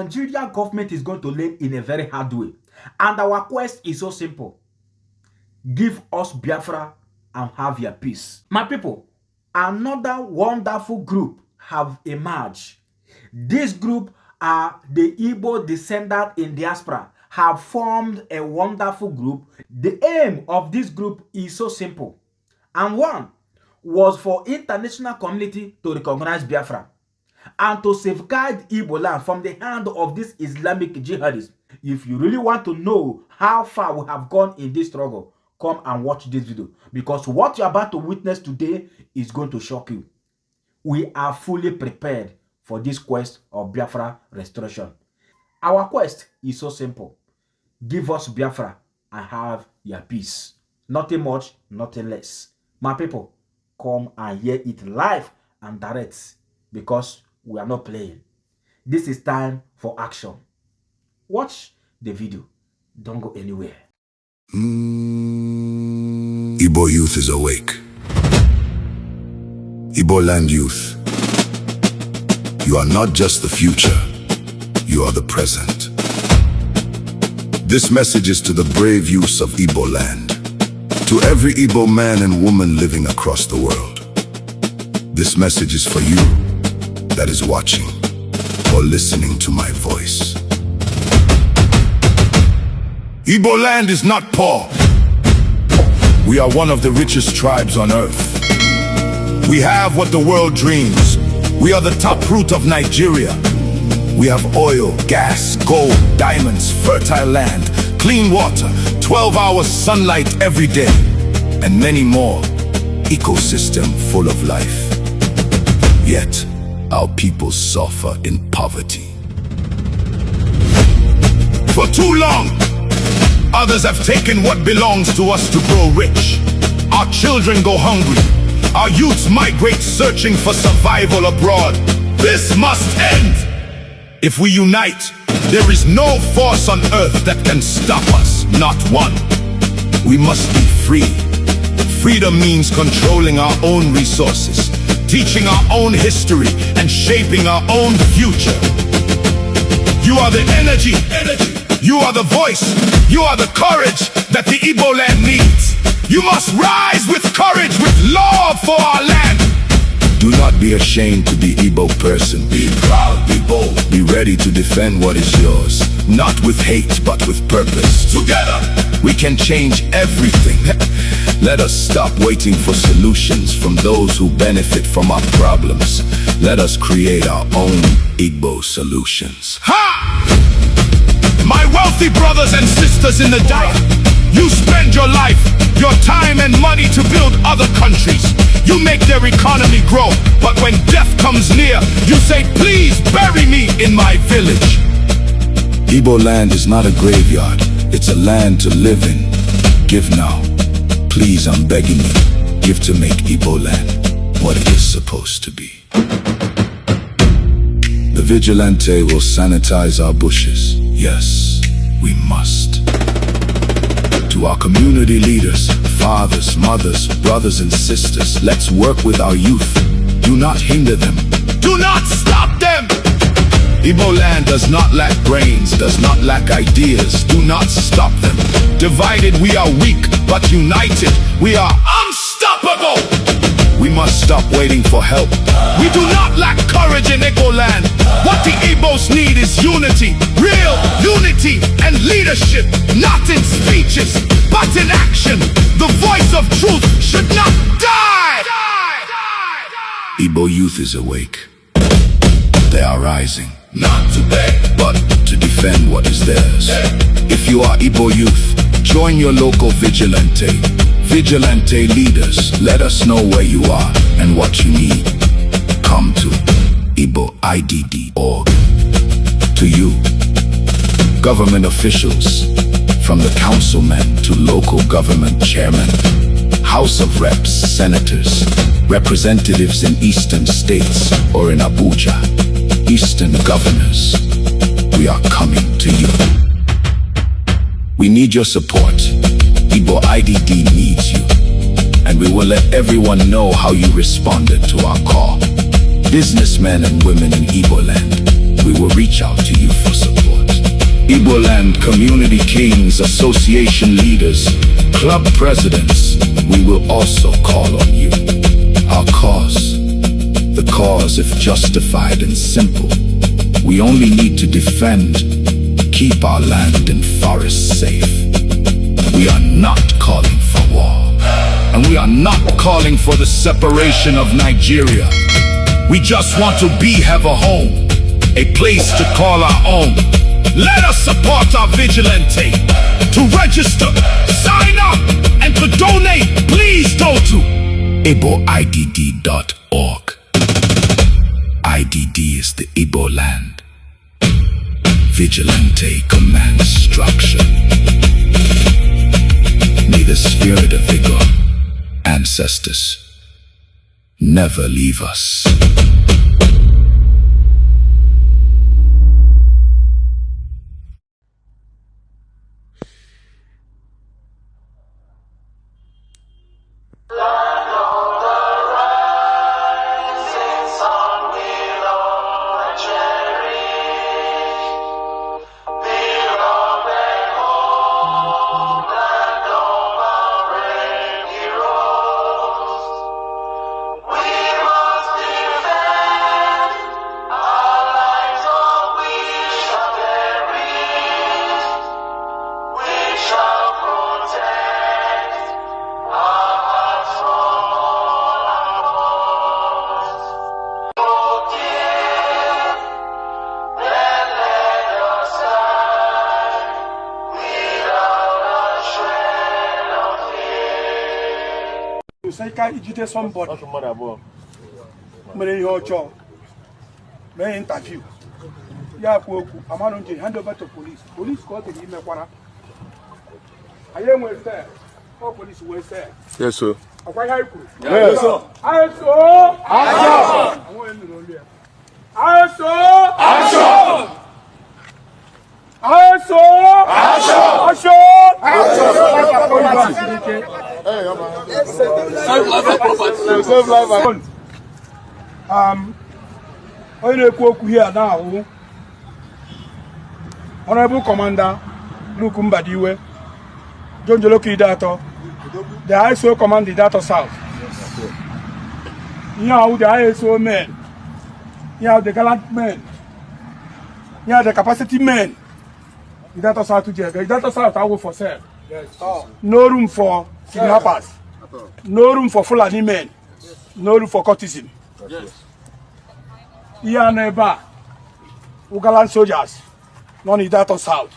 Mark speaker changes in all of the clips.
Speaker 1: Nigerian government is going to learn in a very hard way. And our quest is so simple. Give us Biafra and have your peace. My people, another wonderful group have emerged. This group are the Igbo Descendants in Diaspora, have formed a wonderful group. The aim of this group is so simple. And one was for international community to recognize Biafra and to safeguard Igbo land from the hand of these Islamic jihadists. If you really want to know how far we have gone in this struggle, come and watch this video, because what you're about to witness today is going to shock you. We are fully prepared for this quest of Biafra restoration. Our quest is so simple. Give us Biafra and have your peace. Nothing much, nothing less. My people, come and hear it live and direct, because we are not playing. This is time for action. Watch the video. Don't go anywhere.
Speaker 2: Igbo youth is awake. Igbo land youth. You are not just the future, you are the present. This message is to the brave youths of Igbo land, to every Igbo man and woman living across the world. This message is for you that is watching or listening to my voice. Igbo land is not poor. We are one of the richest tribes on earth. We have what the world dreams. We are the taproot of Nigeria. We have oil, gas, gold, diamonds, fertile land, clean water, 12 hours sunlight every day, and many more. Ecosystem full of life. Yet, our people suffer in poverty. For too long, others have taken what belongs to us to grow rich. Our children go hungry. Our youths migrate searching for survival abroad. This must end. If we unite, there is no force on earth that can stop us, not one. We must be free. Freedom means controlling our own resources, teaching our own history, and shaping our own future. You are the energy. You are the voice. You are the courage that the Igbo land needs. You must rise with courage, with love for our land. Do not be ashamed to be Igbo person. Be proud, be bold. Be ready to defend what is yours. Not with hate, but with purpose. Together, we can change everything. Let us stop waiting for solutions from those who benefit from our problems. Let us create our own Igbo solutions. Ha! My wealthy brothers and sisters in the diet, you spend your life, your time and money to build other countries. You make their economy grow, but when death comes near, you say, please bury me in my village. Igbo land is not a graveyard, it's a land to live in. Give now. Please, I'm begging you, give to make Igbo land what it is supposed to be. The Vigilante will sanitize our bushes. Yes, we must. To our community leaders, fathers, mothers, brothers and sisters, let's work with our youth. Do not hinder them. Do not stop them! Igbo land does not lack brains, does not lack ideas. Do not stop them. Divided we are weak, but united we are unstoppable. We must stop waiting for help. We do not lack courage in Igbo land. What the Igbos need is unity, real unity and leadership. Not in speeches, but in action. The voice of truth should not die. Igbo youth is awake. They are rising. Not to beg, but to defend what is theirs. If you are Igbo youth, join your local Vigilante. Vigilante leaders, let us know where you are and what you need. Come to Igbo IDD org. To you, government officials, from the councilmen to local government chairmen, House of Reps, senators, representatives in eastern states or in Abuja, eastern governors, we are coming to you. We need your support. Igbo IDD needs you, and we will let everyone know how you responded to our call. Businessmen and women in Igbo land, we will reach out to you for support. Igbo Land Community Kings Association leaders, club presidents, we will also call on you. Our cause, the cause if justified and simple. We only need to defend, keep our land and forests safe. We are not calling for war, and we are not calling for the separation of Nigeria. We just want to have a home, a place to call our own. Let us support our Vigilante. To register, sign up, and to donate, please go to IboIDD.org. IDD is the Igbo Land. Vigilante commands structure. May the spirit of Igbo ancestors never leave us.
Speaker 3: Say can you somebody mere ihe ọjọọ mee interview ya kwa okwu amanu nje hand over to police ka ọ dị imekwara anyị enwe fair for police we fair
Speaker 4: yes sir
Speaker 3: akwa ihe ikwu
Speaker 4: yes sir
Speaker 3: aso àwọn enu lo ya aso onye na-ekwu okwu here now, Honorable Commander Luke Mbadiwe, John Joloki Idato, the ISO command Idato South. You know the ISO men, you have the gallant men, you have the capacity men. Idato South to jail. Idato South I will for sale. No room for kidnappers. No room for Fulani men. No room for courtesan. Here and ever, Ugalan soldiers, none in that south.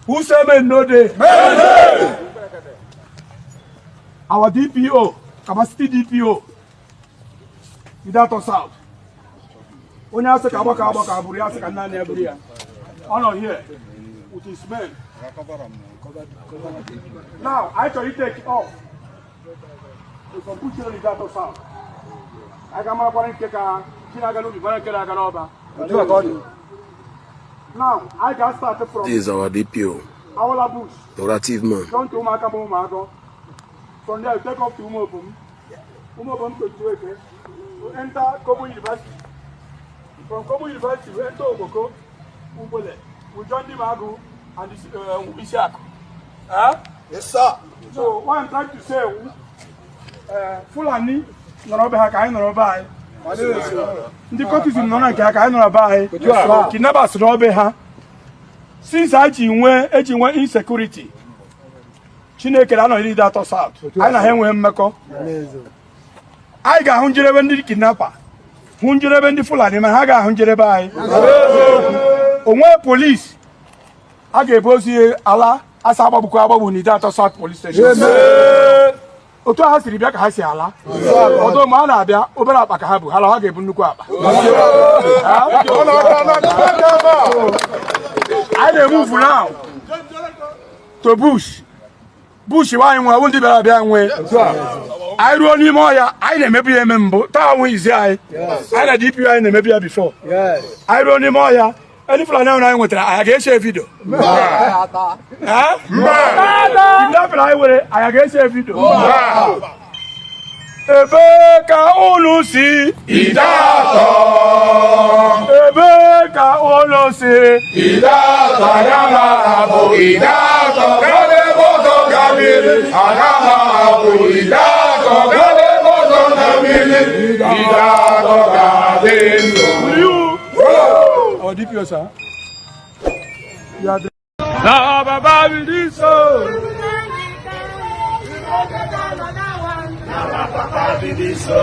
Speaker 3: Who say men no day? Our DPO, capacity DPO, in that south. When you say Kabaka, Buria, Kanani, Buria, honor here with his men. Now, I can take off. We can put you in that south. I can make one take a now, I can start from
Speaker 4: this is our DPO.
Speaker 3: Our bush.
Speaker 4: Orative man.
Speaker 3: Come to Mago. From there, take off to Umobum. Umobum to Tueke. We enter Kobo University. From Kobo University, we enter Oboko, Ubole. We join the Mago and the Ishaku. Huh?
Speaker 5: Yes, sir.
Speaker 3: So, what I'm trying to say, Fulani, Norobeha, Norobai. The courtesan none of Norobai. Kidnappers Robeha. Since I went insecurity, Chineke I don't need that out. I know him when Mako. I got 170 kidnapper. 170 Fulani, and I got 100 by. On police, I gave Bosie Allah. Asababu Kwababu ni that South police station. Oto has to be back has ala. Although mana bia obera pakahabu hala ha gebu nnuku apa. I dey move now to bush. Bush wa nwa wundi bia bia nwe. I ru oni mo ya I dey mebi emembo. Ta won izi I. I na DPI na mebi before. Yes. I ru oni mo ya any plan now I wetara I ga share video. ebe ka unu si
Speaker 2: Idato,
Speaker 3: ebe ka unu si
Speaker 2: Idato, Agamabu, Idato, Galeboto, Gamili, Agamabu, Idato, Galeboto, Gamili, Idato, Gabendo.
Speaker 3: you our DPO sir you are na baba be this so
Speaker 2: Our Papa be this so.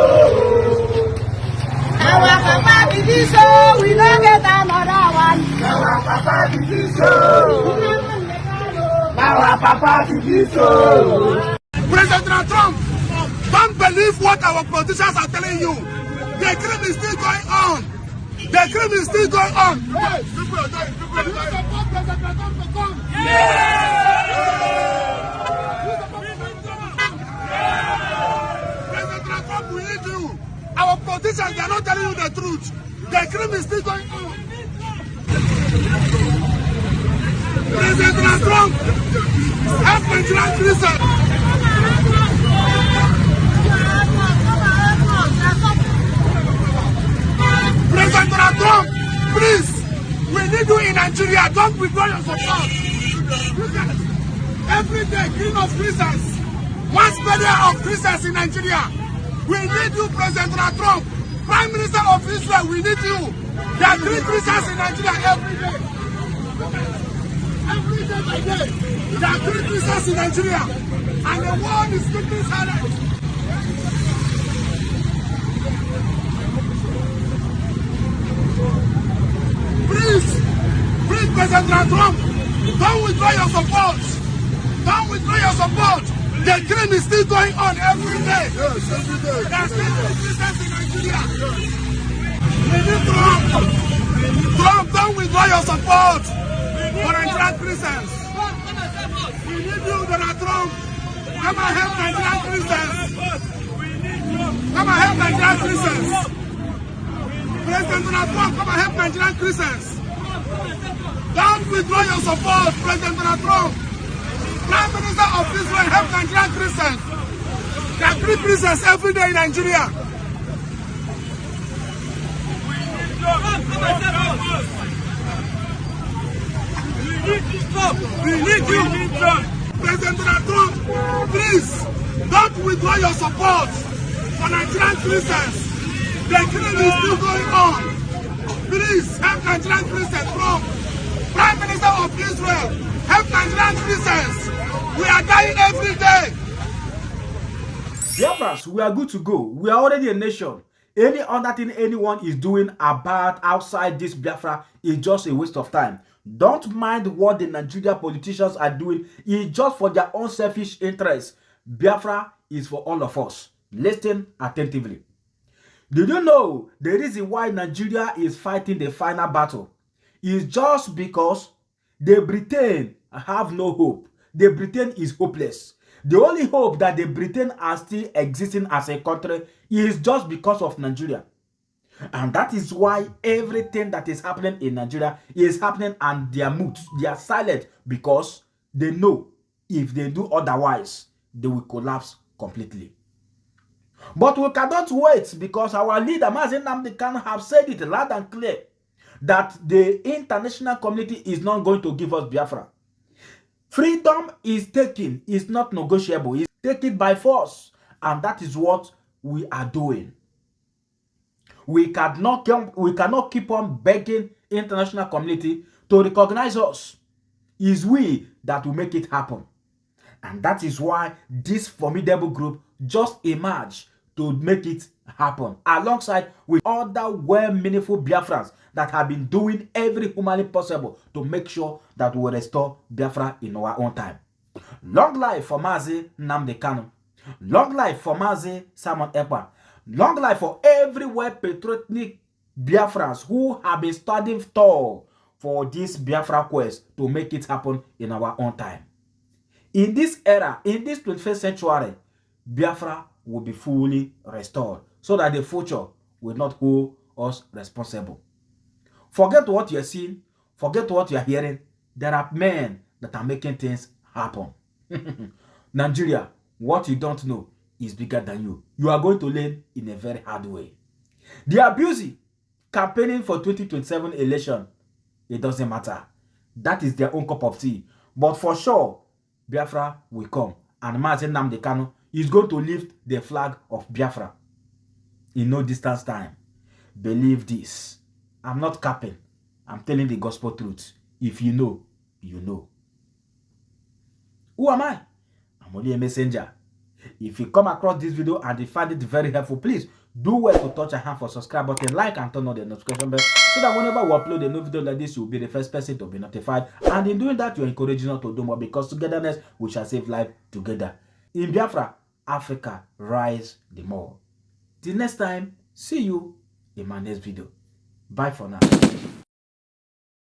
Speaker 4: Our Papa be this so, we don't get another one.
Speaker 2: Our Papa be this so. Our Papa be this so. President Trump, don't believe what our politicians are telling you. The crime is still going on. The crime is still going on. President Trump, we need you. Our politicians, they are not telling you the truth. The crime is still going on. President Trump, help Nigerian Christians. President Trump, please, we need you in Nigeria. Don't withdraw your support. Every day, King of Christians, once better of Christians in Nigeria. We need you, President Trump. Prime Minister of Israel, we need you. There are 3 Christians in Nigeria every day. Every day by day. There are 3 Christians in Nigeria. And the world is keeping silent. Please, President Trump, don't withdraw your support. Don't withdraw your support. The crime is still going on every day. Yes, every day. There are still Christians in Nigeria. We need Trump. Trump, don't withdraw your support for Nigerian Christians. We need you, Donald Trump. Come and help Nigerian Christians. Come and help Nigerian Christians. President Donald Trump, come and help Nigerian Christians. Don't withdraw your support, President Donald Trump. Prime Minister of Israel, help Nigerian Christians. There are 3 Christians every day in Nigeria. We need you. President Donald Trump, please, don't withdraw your support for Nigerian Christians. The killing is still going on. Please, help Nigerian Christians. Trump, Prime Minister of Israel, help Nigerian Christians. We are dying every day.
Speaker 1: Biafras, we are good to go. We are already a nation. Any other thing anyone is doing about outside this Biafra is just a waste of time. Don't mind what the Nigerian politicians are doing. It's just for their own selfish interests. Biafra is for all of us. Listen attentively. Did you know the reason why Nigeria is fighting the final battle is just because the Britain have no hope. The Britain is hopeless. The only hope that the Britain are still existing as a country is just because of Nigeria. And that is why everything that is happening in Nigeria is happening and they are mute. They are silent because they know if they do otherwise, they will collapse completely. But we cannot wait because our leader, Mazi Nnamdi Kanu, have said it loud and clear that the international community is not going to give us Biafra. Freedom is taken, is not negotiable. It's taken by force. And that is what we are doing. We cannot keep on begging international community to recognize us. It's we that will make it happen. And that is why this formidable group just emerged to make it happen, alongside with other well-meaningful Biafrans that have been doing every humanly possible to make sure that we restore Biafra in our own time. Long life for Mazi Nnamdi Kanu. Long life for Mazi Simon Ekpa. Long life for every well-patriotic Biafrans who have been studying tall for this Biafra quest to make it happen in our own time. In this era, in this 21st century, Biafra will be fully restored so that the future will not hold us responsible. Forget what you're seeing. Forget what you're hearing. There are men that are making things happen. Nigeria, what you don't know is bigger than you. You are going to learn in a very hard way. The abuse campaigning for 2027 election, it doesn't matter. That is their own cup of tea. But for sure, Biafra will come. And Mazen Nnamdi Kanu is going to lift the flag of Biafra in no distance time. Believe this. I'm not capping. I'm telling the gospel truth. If you know, you know. Who am I? I'm only a messenger. If you come across this video and you find it very helpful, please do well to touch a hand for subscribe button, like and turn on the notification bell so that whenever we upload a new video like this, you'll be the first person to be notified. And in doing that, you're encouraging us to do more because togetherness, we shall save life together. In Biafra, Africa, rise the more. Till next time, see you in my next video. Bye for now.